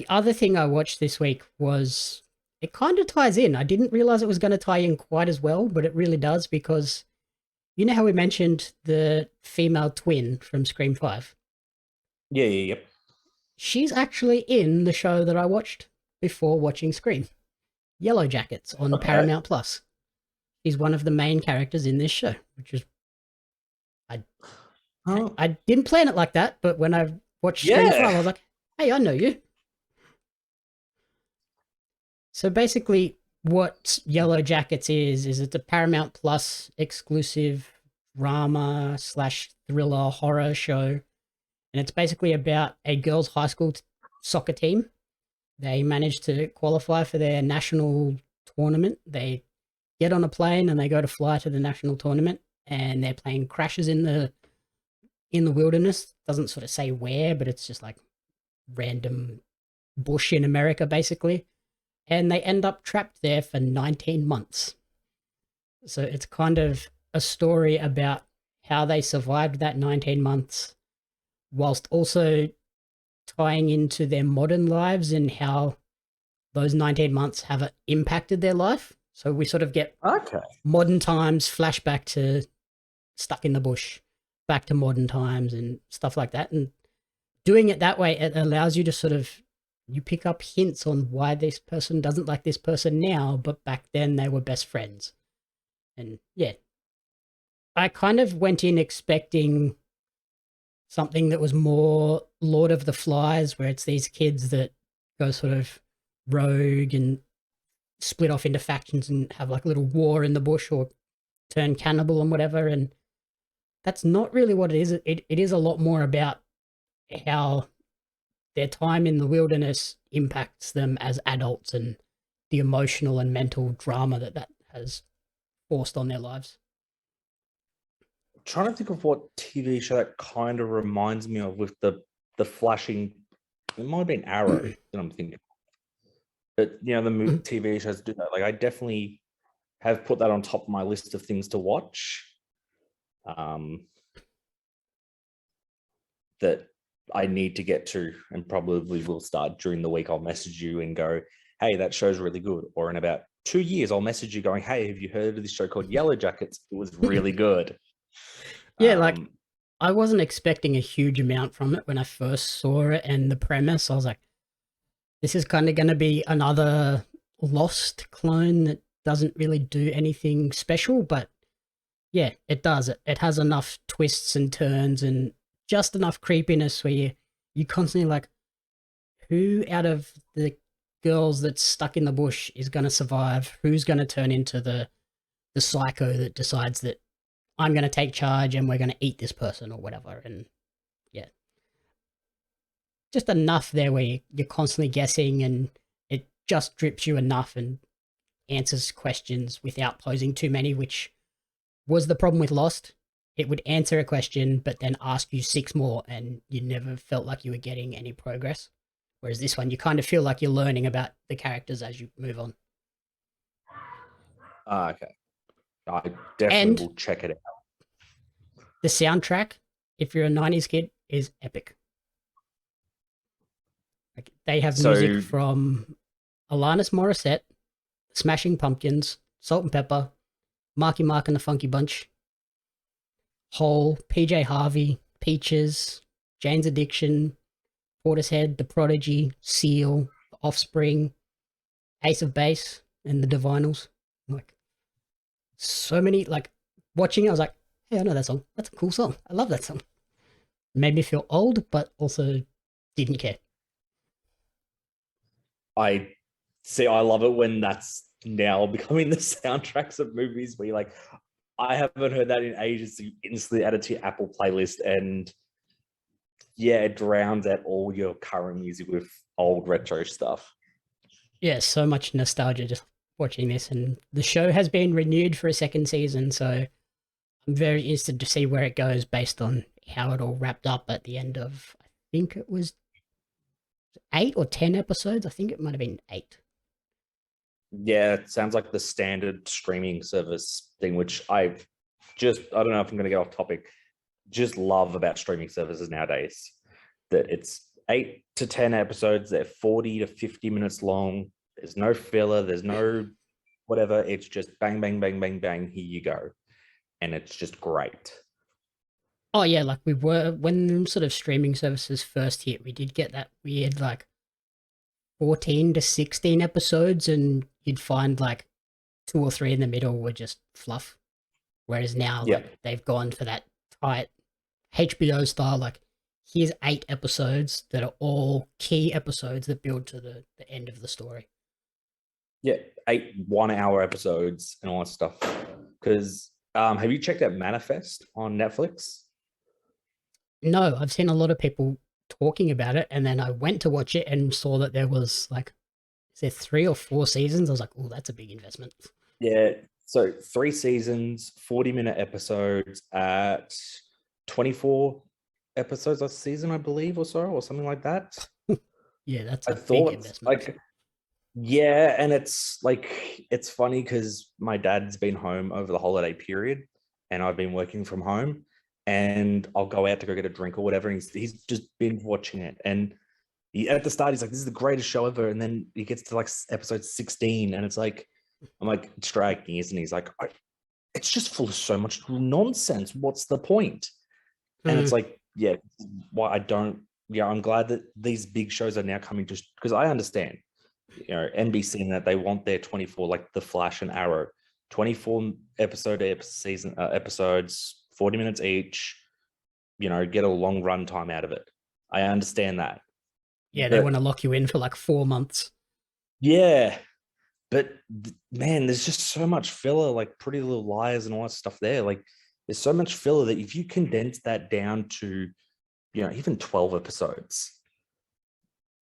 other thing I watched this week was it kind of ties in. I didn't realize it was going to tie in quite as well, but it really does because you know how we mentioned the female twin from Scream 5? Yeah. She's actually in the show that I watched before watching Scream, Yellowjackets on Okay. Paramount Plus. She's one of the main characters in this show, which is I Oh, I didn't plan it like that, but when I watched Scream 5, yeah. I was like, "Hey, I know you." So basically, what Yellowjackets is it's a Paramount Plus exclusive drama slash thriller horror show, and it's basically about a girls' high school soccer team. They manage to qualify for their national tournament. They get on a plane and they go to fly to the national tournament, and their plane crashes in the wilderness. Doesn't sort of say where, but it's just like random bush in America, basically. And they end up trapped there for 19 months. So it's kind of a story about how they survived that 19 months whilst also tying into their modern lives and how those 19 months have impacted their life. So we sort of get Okay. modern times, flashback to stuck in the bush, back to modern times and stuff like that. And doing it that way, it allows you to sort of you pick up hints on why this person doesn't like this person now, but back then they were best friends. And yeah, I kind of went in expecting something that was more Lord of the Flies, where it's these kids that go sort of rogue and split off into factions and have like a little war in the bush or turn cannibal and whatever. And that's not really what it is. It is a lot more about how their time in the wilderness impacts them as adults and the emotional and mental drama that has forced on their lives. Trying to think of what TV show that kind of reminds me of with the flashing. It might have been Arrow that I'm thinking. But the TV shows do that. Like I definitely have put that on top of my list of things to watch. Um, that I need to get to, and probably will start during the week. I'll message you and go, "Hey, that show's really good." Or in about 2 years, I'll message you going, "Hey, have you heard of this show called Yellowjackets? It was really good." Yeah, like Um, I wasn't expecting a huge amount from it when I first saw it and the premise. I was like, this is kind of going to be another Lost clone that doesn't really do anything special, but yeah, it does. It has enough twists and turns and just enough creepiness where you constantly like, who out of the girls that's stuck in the bush is going to survive? Who's going to turn into the psycho that decides that I'm going to take charge and we're going to eat this person or whatever? And yeah, just enough there where you're constantly guessing and it just drips you enough and answers questions without posing too many, which was the problem with Lost. It would answer a question, but then ask you six more, and you never felt like you were getting any progress. Whereas this one, you kind of feel like you're learning about the characters as you move on. okay. I definitely And will check it out. the soundtrack, if you're a 90s kid, is epic. Like, they have music So, from Alanis Morissette, Smashing Pumpkins, Salt and Pepper, Marky Mark and the Funky Bunch, Hole, PJ Harvey, Peaches, Jane's Addiction, Portishead, The Prodigy, Seal, Offspring, Ace of Base, and the Divinals. Like, so many, like, watching it, I was like, hey, I know that song. That's a cool song. I love that song. It made me feel old, but also didn't care. I see. I love it when that's now becoming the soundtracks of movies. Where you're like, I haven't heard that in ages. So you instantly add it to your Apple playlist, and yeah, it drowns out all your current music with old retro stuff. Yeah, so much nostalgia just watching this. And the show has been renewed for a second season, so I'm very interested to see where it goes based on how it all wrapped up at the end of, I think it was 8 or 10 episodes. I think it might have been 8. Yeah, it sounds like the standard streaming service thing, which I don't know if I'm going to get off topic, just love about streaming services nowadays. That it's 8 to 10 episodes. They're 40 to 50 minutes long. There's no filler. There's no whatever. It's just bang, bang, bang, bang, bang. Here you go. And it's just great. Oh yeah, like we were when sort of streaming services first hit, we did get that weird like 14 to 16 episodes, and you'd find like 2 or 3 in the middle were just fluff. Whereas now, Yeah. like they've gone for that tight HBO style, like here's 8 episodes that are all key episodes that build to the end of the story. Yeah. 8 1 hour episodes and all that stuff. Because have you checked out Manifest on Netflix? No, I've seen a lot of people talking about it, and then I went to watch it and saw that there was like, is there 3 or 4 seasons? I was like, oh, that's a big investment. Yeah. So 3 seasons, 40-minute episodes at 24 episodes a season, I believe, or so, or something like that. Yeah, that's I a big thought investment. like, yeah, and it's like it's funny because my dad's been home over the holiday period, and I've been working from home, and I'll go out to go get a drink or whatever, and he's just been watching it, and at the start he's like, "This is the greatest show ever," and then he gets to like episode 16, and it's like, I'm like, "It's striking, isn't he?" He's like, "It's just full of so much nonsense. What's the point?" And it's like, yeah, why I don't. Yeah, I'm glad that these big shows are now coming, just because I understand, NBC, and that they want their 24, like The Flash and Arrow, 24 season episodes, 40 minutes each, get a long run time out of it. I understand that. Yeah, they want to But lock you in for like 4 months. yeah, but man, there's just so much filler, like Pretty Little Liars and all that stuff there. Like, there's so much filler that if you condense that down to, even 12 episodes,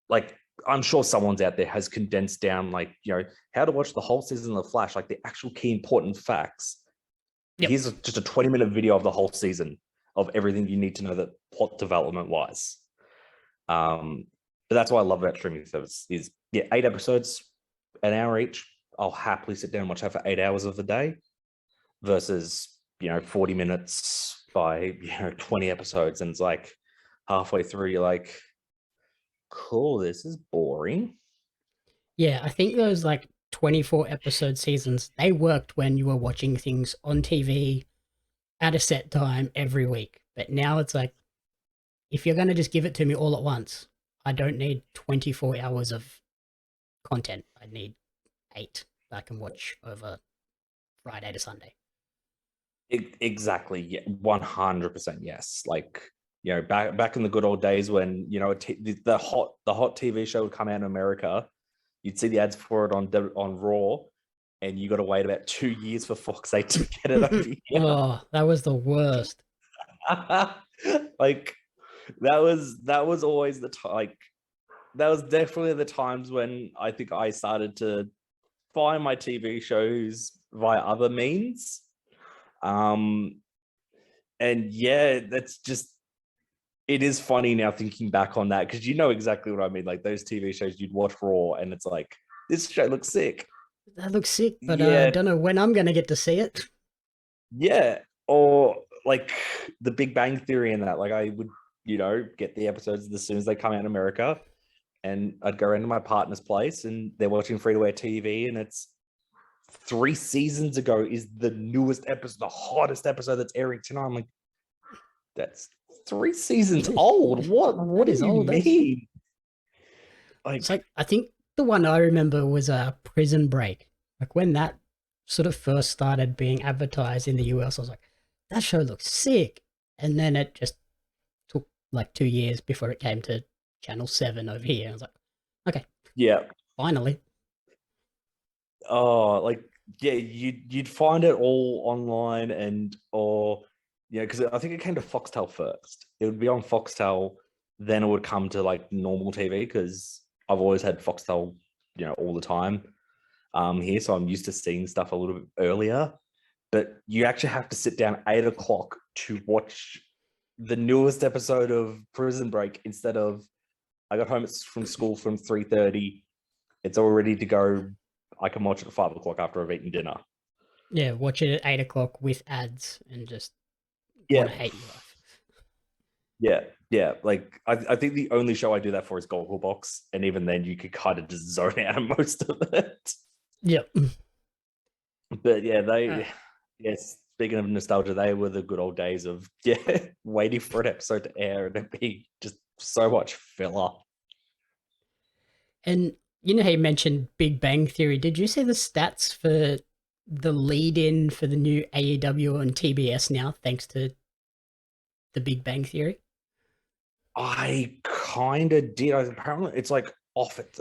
like, I'm sure someone's out there has condensed down, like, how to watch the whole season of The Flash, like the actual key important facts. Yep. Here's just a 20-minute video of the whole season of everything you need to know that plot development wise. But that's what I love about streaming service is, 8 episodes, an hour each. I'll happily sit down and watch that for 8 hours of the day versus, 40 minutes by, 20 episodes. And it's like halfway through, you're like, cool, this is boring. Yeah, I think those like 24 episode seasons, they worked when you were watching things on TV at a set time every week. But now it's like, if you're going to just give it to me all at once, I don't need 24 hours of content. I need 8 that I can watch over Friday to Sunday. Exactly. Yeah, 100% yes. Like, back in the good old days when, the hot TV show would come out in America, you'd see the ads for it on Raw, and you got to wait about 2 years for Fox 8 to get it over here. Oh, that was the worst. Like, that was always the time. Like, that was definitely the times when I think I started to find my TV shows via other means. And yeah, that's just, it is funny now thinking back on that, because exactly what I mean. Like, those TV shows you'd watch Raw, and it's like, this show looks sick. That looks sick, but I Yeah, don't know when I'm going to get to see it. yeah. Or like The Big Bang Theory and that. Like, I would, get the episodes as soon as they come out in America, and I'd go around to my partner's place, and they're watching free-to-air TV, and it's 3 seasons ago is the newest episode, the hottest episode that's airing tonight. I'm like, that's 3 seasons old. What do is you old. mean? It's like, I think the one I remember was Prison Break. Like when that sort of first started being advertised in the US, I was like, that show looks sick. And then it just took like 2 years before it came to Channel 7 over here. I was like, okay, Yeah. finally. Oh, like, yeah, you'd find it all online, because I think it came to Foxtel first. It would be on Foxtel, then it would come to like normal TV, because I've always had Foxtel, all the time here, so I'm used to seeing stuff a little bit earlier. But you actually have to sit down 8 o'clock to watch the newest episode of Prison Break, instead of I got home from school from 3:30. It's all ready to go. I can watch it at 5 o'clock after I've eaten dinner. Yeah, watch it at 8 o'clock with ads and just Yeah. want to hate your life. Yeah. Yeah, like I think the only show I do that for is Gogglebox, and even then you could kind of just zone out of most of it. Yep. But yeah, Uh, yes, speaking of nostalgia, they were the good old days of waiting for an episode to air and it being just so much filler. and you know how you mentioned Big Bang Theory? Did you see the stats for the lead-in for the new AEW on TBS now, thanks to the Big Bang Theory? I kind of did. Apparently, it's like off it.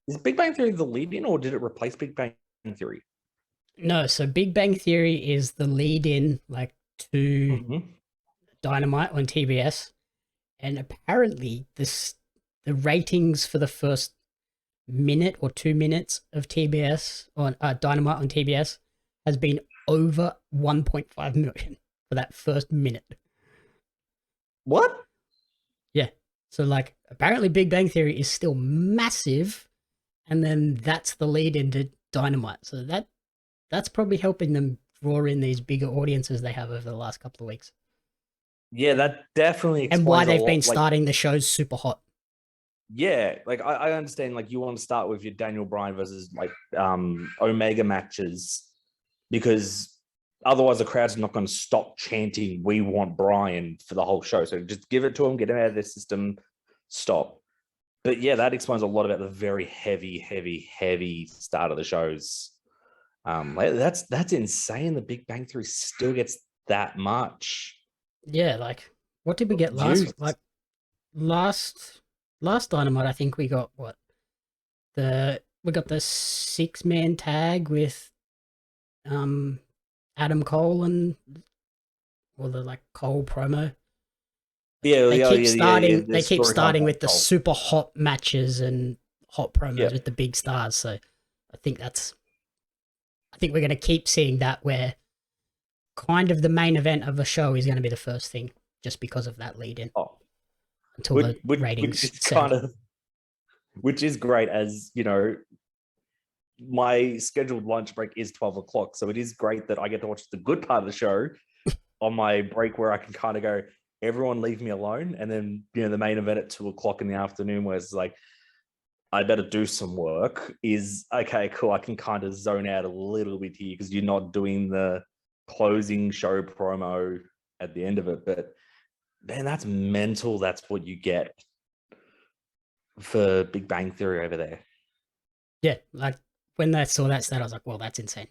Is Big Bang Theory the lead in, or did it replace Big Bang Theory? No, so Big Bang Theory is the lead-in, like, to Mm-hmm. Dynamite on TBS, and apparently the ratings for the first minute or 2 minutes of TBS on Dynamite on TBS has been over 1.5 million for that first minute. What? Yeah. So like apparently Big Bang Theory is still massive, and then that's the lead into Dynamite. So that's probably helping them draw in these bigger audiences they have over the last couple of weeks. Yeah, that definitely And why explains a they've been lot. Like, starting the shows super hot. yeah, like I understand. Like, you want to start with your Daniel Bryan versus like Omega matches because otherwise the crowd's not going to stop chanting "We want Bryan" for the whole show. So just give it to him, get him out of their system, stop. But yeah, that explains a lot about the very heavy start of the shows. Like, that's insane. The Big Bang Theory still gets that much Yeah, like what did we get last? views. Like last last Dynamite, I think we got what we got the 6-man tag with um Adam Cole and or the like Cole promo. Yeah, They yeah, keep yeah, yeah, yeah. starting. The They keep storytelling starting with the protocol. super hot matches and hot Yeah. promos with the big stars. So I think that's. I think we're going to keep seeing that where kind of the main event of a show is going to be the first thing, just because of that lead in Oh, until the which ratings is kind settle. of which is great, as you know, my scheduled lunch break is 12 o'clock. So it is great that I get to watch the good part of the show on my break where I can kind of go, everyone leave me alone. And then, the main event at 2 o'clock in the afternoon, where it's like, I better do some work, is okay, cool. I can kind of zone out a little bit here because you're not doing the closing show promo at the end of it. But man, that's mental. That's what you get for Big Bang Theory over there. Yeah, like when I saw that stat, I was like, "Well, that's insane."